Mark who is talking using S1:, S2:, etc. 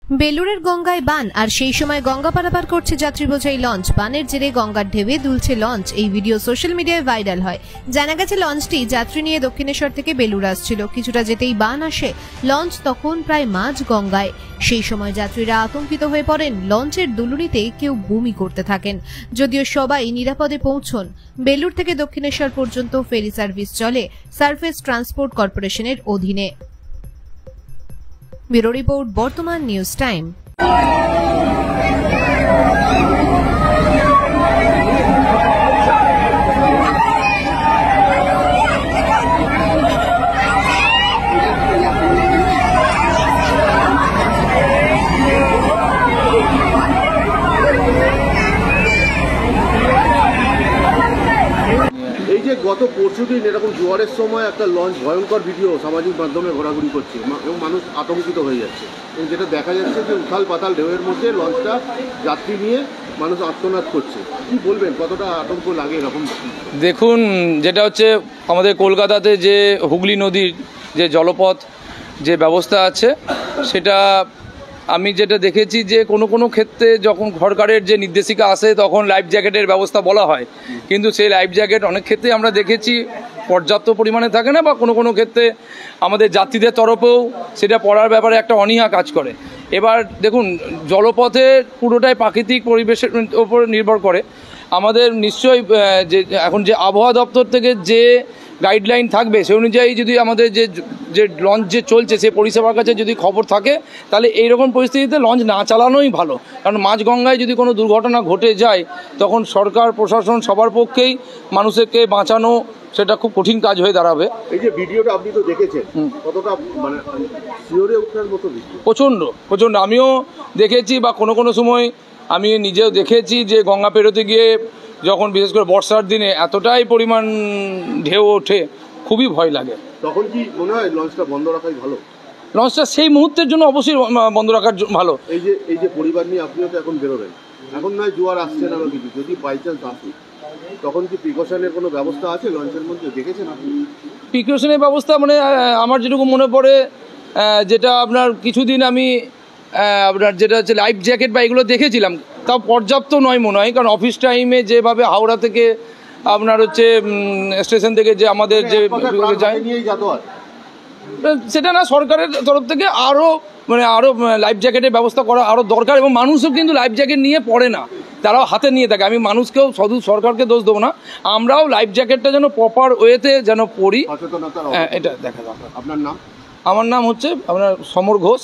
S1: বেলুরের গঙ্গায় বান আর সেই সময় গঙ্গা পারাপার করছে যাত্রী বোঝাই লঞ্চ। বানের জেরে গঙ্গার ঢেউয়ে দুলছে লঞ্চ। এই ভিডিও সোশ্যাল মিডিয়ায় ভাইরাল হয়। জানা গেছে লঞ্চটি যাত্রী নিয়ে দক্ষিণেশ্বর থেকে বেলুর আসছিল। কিছুটা যেতেই বান আসে। লঞ্চ তখন প্রায় মাঝ গঙ্গায়। সেই সময় যাত্রীরা আতঙ্কিত হয়ে পড়েন। লঞ্চের দুলুনিতে কেউ বমি করতে থাকেন। যদিও সবাই নিরাপদে পৌঁছন। বেলুর থেকে দক্ষিণেশ্বর পর্যন্ত ফেরি সার্ভিস চলে সারফেস ট্রান্সপোর্ট কর্পোরেশনের অধীনে। ব্যুরো রিপোর্ট, বর্তমান নিউজ টাইম।
S2: এই যে গত পরশুদিন এরকম জোয়ারের সময় একটা লঞ্চ ভয়ঙ্কর ভিডিও সামাজিক মাধ্যমে ঘোরাঘুরি করছে এবং মানুষ আতঙ্কিত হয়ে যাচ্ছে এবং যেটা দেখা যাচ্ছে যে উথাল পাতাল ঢেউয়ের মধ্যে লঞ্চটা যাত্রী নিয়ে মানুষ আত্মনাদ করছে। কি বলবেন, কতটা আতঙ্ক লাগে এরকম?
S3: দেখুন, যেটা হচ্ছে আমাদের কলকাতাতে যে হুগলি নদীর যে জলপথ যে ব্যবস্থা আছে, সেটা আমি যেটা দেখেছি যে কোনো ক্ষেত্রে যখন সরকারের যে নির্দেশিকা আসে তখন লাইফ জ্যাকেটের ব্যবস্থা বলা হয়, কিন্তু সেই লাইফ জ্যাকেট অনেক ক্ষেত্রে আমরা দেখেছি পর্যাপ্ত পরিমাণে থাকে না, বা কোনো ক্ষেত্রে আমাদের যাত্রীদের তরফেও সেটা পড়ার ব্যাপারে একটা অনীহা কাজ করে। এবার দেখুন, জলপথে পুরোটাই প্রাকৃতিক পরিবেশের ওপর নির্ভর করে। আমাদের নিশ্চয়ই যে এখন যে আবহাওয়া দপ্তর থেকে যে গাইডলাইন থাকবে সে অনুযায়ী যদি আমাদের যে লঞ্চ যে চলছে সে পরিষেবার কাছে যদি খবর থাকে, তাহলে এইরকম পরিস্থিতিতে লঞ্চ না চালানোই ভালো। কারণ মাঝ গঙ্গায় যদি কোনো দুর্ঘটনা ঘটে যায় তখন সরকার প্রশাসন সবার পক্ষেই মানুষকে বাঁচানো সেটা খুব কঠিন কাজ হয়ে দাঁড়াবে।
S2: এই যে ভিডিওটা আপনি তো দেখেছেন, কতটা মানে শিওরে ওঠার মতো? প্রচণ্ড আমিও দেখেছি, বা কোনো সময় আমি নিজেও দেখেছি যে গঙ্গা পেরোতে গিয়ে যখন বিশেষ করে বর্ষার দিনে এতটাই পরিমাণ ঢেউ ওঠে, খুবই ভয় লাগে। তখন কি মনে হয় লঞ্চটা বন্ধ রাখাই ভালো? লঞ্চটা সেই মুহূর্তের জন্য অবশ্যই বন্ধ রাখার ভালো। এই যে পরিবার নিয়ে আপনিও তো এখন বেরোবেন, এখন নয় জোয়ার আসছে না কিছু, যদি বাই চান্স আসে তখন কি প্রিকশনের কোনো ব্যবস্থা আছে লঞ্চের মধ্যে, দেখেছেন আপনি? প্রিকশনের ব্যবস্থা মানে আমার যেটুকু মনে পড়ে, যেটা আপনার কিছুদিন আমি আপনার যেটা হচ্ছে লাইফ জ্যাকেট বা এগুলো দেখেছিলাম, তাও পর্যাপ্ত নয় মনে হয়। কারণ অফিস টাইমে যেভাবে হাওড়া থেকে আপনার হচ্ছে স্টেশন থেকে যে আমাদের যে যায় সেটা না, সরকারের তরফ থেকে আরও লাইফ জ্যাকেটের ব্যবস্থা করা আরও দরকার। এবং মানুষও কিন্তু লাইফ জ্যাকেট নিয়ে পড়ে না, তারাও হাতে নিয়ে থাকে। আমি মানুষকেও শুধু সরকারকে দোষ দেবো না, আমরাও লাইফ জ্যাকেটটা যেন প্রপার ওয়েতে যেন পড়ি, এটা দেখা দরকার। আপনার নাম? আমার নাম হচ্ছে আপনার সমর ঘোষ।